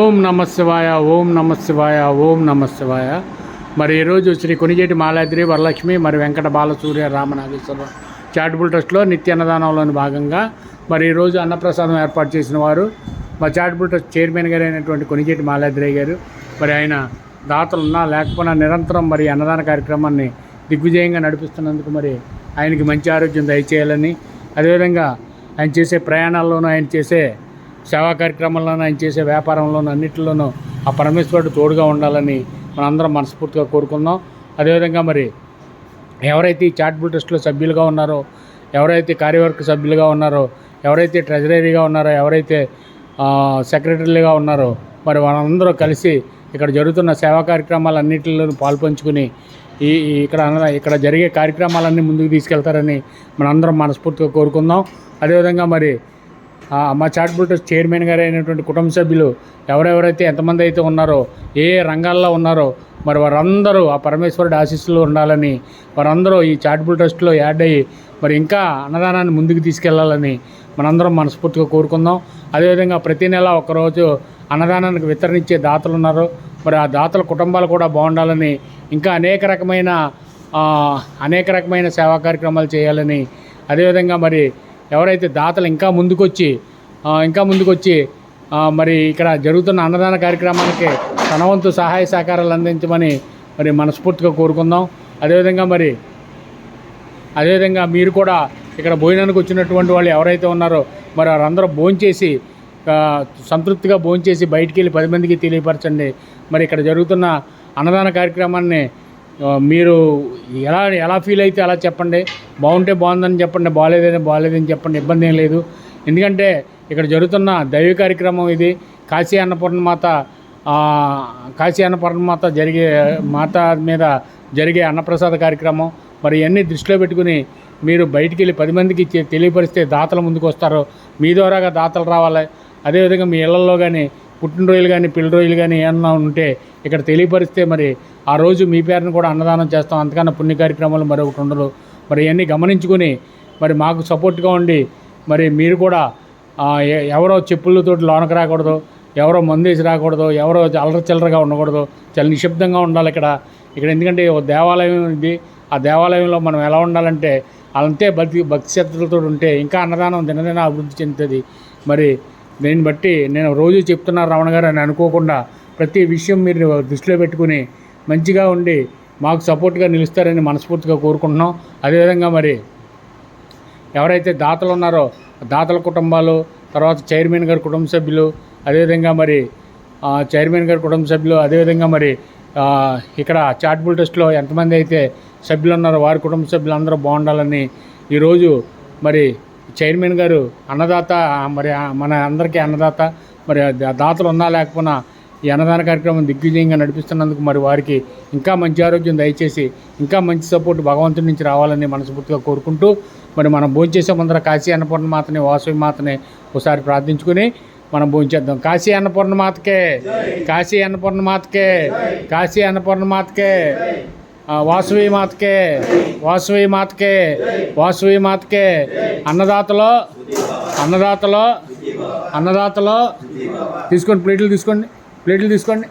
ఓం నమ శివాయ, ఓం నమ శివాయ, ఓం నమ శివాయ. మరి ఈరోజు శ్రీ కొనిజేటి మాలాద్రి వరలక్ష్మి మరి వెంకట బాలసూర్య రామనాగేశ్వర చారిటబుల్ ట్రస్ట్లో నిత్య అన్నదానంలోని భాగంగా మరి ఈరోజు అన్నప్రసాదం ఏర్పాటు చేసిన వారు మా చారిటబుల్ ట్రస్ట్ చైర్మన్ గారు అయినటువంటి కొనిజేటి మాలాద్రి గారు. మరి ఆయన దాతలున్నా లేకపోయినా నిరంతరం మరి అన్నదాన కార్యక్రమాన్ని దిగ్విజయంగా నడిపిస్తున్నందుకు మరి ఆయనకి మంచి ఆరోగ్యం దయచేయాలని, అదేవిధంగా ఆయన చేసే ప్రయాణాల్లోనూ, ఆయన చేసే సేవా కార్యక్రమాల్లోనూ, ఆయన చేసే వ్యాపారంలోనూ అన్నింటిలోనూ ఆ పరమేశ్వరుడు తోడుగా ఉండాలని మనందరం మనస్ఫూర్తిగా కోరుకుందాం. అదేవిధంగా మరి ఎవరైతే ఈ చారిటబుల్ ట్రస్ట్లో సభ్యులుగా ఉన్నారో, ఎవరైతే కార్యవర్గ సభ్యులుగా ఉన్నారో, ఎవరైతే ట్రెజరీగా ఉన్నారో, ఎవరైతే సెక్రటరీలుగా ఉన్నారో మరి వాళ్ళందరూ కలిసి ఇక్కడ జరుగుతున్న సేవా కార్యక్రమాలన్నింటిలోనూ పాల్పంచుకుని ఇక్కడ జరిగే కార్యక్రమాలన్నీ ముందుకు తీసుకెళ్తారని మనందరం మనస్ఫూర్తిగా కోరుకుందాం. అదేవిధంగా మరి మా చారిటబుల్ ట్రస్ట్ చైర్మన్ గారు అయినటువంటి కుటుంబ సభ్యులు ఎవరెవరైతే ఎంతమంది అయితే ఉన్నారో, ఏ రంగాల్లో ఉన్నారో మరి వారందరూ ఆ పరమేశ్వరుడి ఆశీస్సులు ఉండాలని, వారందరూ ఈ చారిటబుల్ ట్రస్ట్లో యాడ్ అయ్యి మరి ఇంకా అన్నదానాన్ని ముందుకు తీసుకెళ్లాలని మనందరం మనస్ఫూర్తిగా కోరుకుందాం. అదేవిధంగా ప్రతి నెల ఒకరోజు అన్నదానానికి వితరణించే దాతలు ఉన్నారు. మరి ఆ దాతల కుటుంబాలు కూడా బాగుండాలని, ఇంకా అనేక రకమైన సేవా కార్యక్రమాలు చేయాలని, అదేవిధంగా మరి ఎవరైతే దాతలు ఇంకా ముందుకొచ్చి మరి ఇక్కడ జరుగుతున్న అన్నదాన కార్యక్రమానికి తన వంతు సహాయ సహకారాలు అందించమని మరి మనస్ఫూర్తిగా కోరుకుందాం. అదేవిధంగా మీరు కూడా ఇక్కడ భోజనానికి వచ్చినటువంటి వాళ్ళు ఎవరైతే ఉన్నారో మరి వారందరూ భోంచేసి సంతృప్తిగా భోంచేసి బయటికి వెళ్ళి 10 మందికి తెలియపరచండి. మరి ఇక్కడ జరుగుతున్న అన్నదాన కార్యక్రమాన్ని మీరు ఎలా ఫీల్ అయితే అలా చెప్పండి. బాగుంటే బాగుందని చెప్పండి, బాగాలేదని చెప్పండి, ఇబ్బంది ఏం లేదు. ఎందుకంటే ఇక్కడ జరుగుతున్న దైవ కార్యక్రమం ఇది. కాశీ అన్నపూర్ణమాత జరిగే మాత మీద జరిగే అన్నప్రసాద కార్యక్రమం. మరి ఇవన్నీ దృష్టిలో పెట్టుకుని మీరు బయటికి వెళ్ళి 10 మందికి తెలియపరిస్తే దాతల ముందుకు వస్తారు. మీ ద్వారాగా దాతలు రావాలి. అదేవిధంగా మీ ఇళ్లలో కానీ పుట్టినరోజులు కానీ పెళ్లి రోజులు కానీ ఏమన్నా ఉంటే ఇక్కడ తెలియపరిస్తే మరి ఆ రోజు మీ పేరును కూడా అన్నదానం చేస్తాం. అంతకన్నా పుణ్య కార్యక్రమాలు మరొకటి ఉండదు. మరి ఇవన్నీ గమనించుకొని మరి మాకు సపోర్ట్గా ఉండి మరి మీరు కూడా ఎవరో చెప్పులతో లోనకు రాకూడదు, ఎవరో మందేసి రాకూడదు, ఎవరో అల్లరచిల్లరగా ఉండకూడదు, చాలా నిశ్శబ్దంగా ఉండాలి ఇక్కడ. ఎందుకంటే ఒక దేవాలయం ఇది. ఆ దేవాలయంలో మనం ఎలా ఉండాలంటే అంతే భక్తి శ్రద్ధలతో ఉంటే ఇంకా అన్నదానం దినదిన అభివృద్ధి చెందుతుంది. మరి దీన్ని బట్టి నేను రోజు చెప్తున్నారు రమణ గారు అని అనుకోకుండా ప్రతి విషయం మీరు దృష్టిలో పెట్టుకుని మంచిగా ఉండి మాకు సపోర్ట్గా నిలుస్తారని మనస్ఫూర్తిగా కోరుకుంటున్నాం. అదేవిధంగా మరి ఎవరైతే దాతలు ఉన్నారో దాతల కుటుంబాలు, తర్వాత చైర్మన్ గారి కుటుంబ సభ్యులు, అదేవిధంగా మరి అదేవిధంగా మరి ఇక్కడ చారిటబుల్ ట్రస్ట్లో ఎంతమంది అయితే సభ్యులు ఉన్నారో వారి కుటుంబ సభ్యులందరూ బాగుండాలని ఈరోజు మరి చైర్మన్ గారు అన్నదాత, మరి మన అందరికీ అన్నదాత, మరి దాతలు ఉన్నా లేకపోయినా ఈ అన్నదాన కార్యక్రమం దిగ్విజయంగా నడిపిస్తున్నందుకు మరి వారికి ఇంకా మంచి ఆరోగ్యం దయచేసి ఇంకా మంచి సపోర్ట్ భగవంతుడి నుంచి రావాలని మనస్ఫూర్తిగా కోరుకుంటూ మరి మనం భోంచేసే ముందర కాశీ అన్నపూర్ణ మాతని, వాసవి మాతని ఒకసారి ప్రార్థించుకుని మనం భోంచేద్దాం. కాశీ అన్నపూర్ణ మాతకే, కాశీ అన్నపూర్ణ మాతకే, కాశీ అన్నపూర్ణ మాతకే, వాసవి మాతకే, వాసవి మాతకే, వాసవి మాతకే. అన్నదాతలో తీసుకోండి, ప్లేట్లు తీసుకోండి.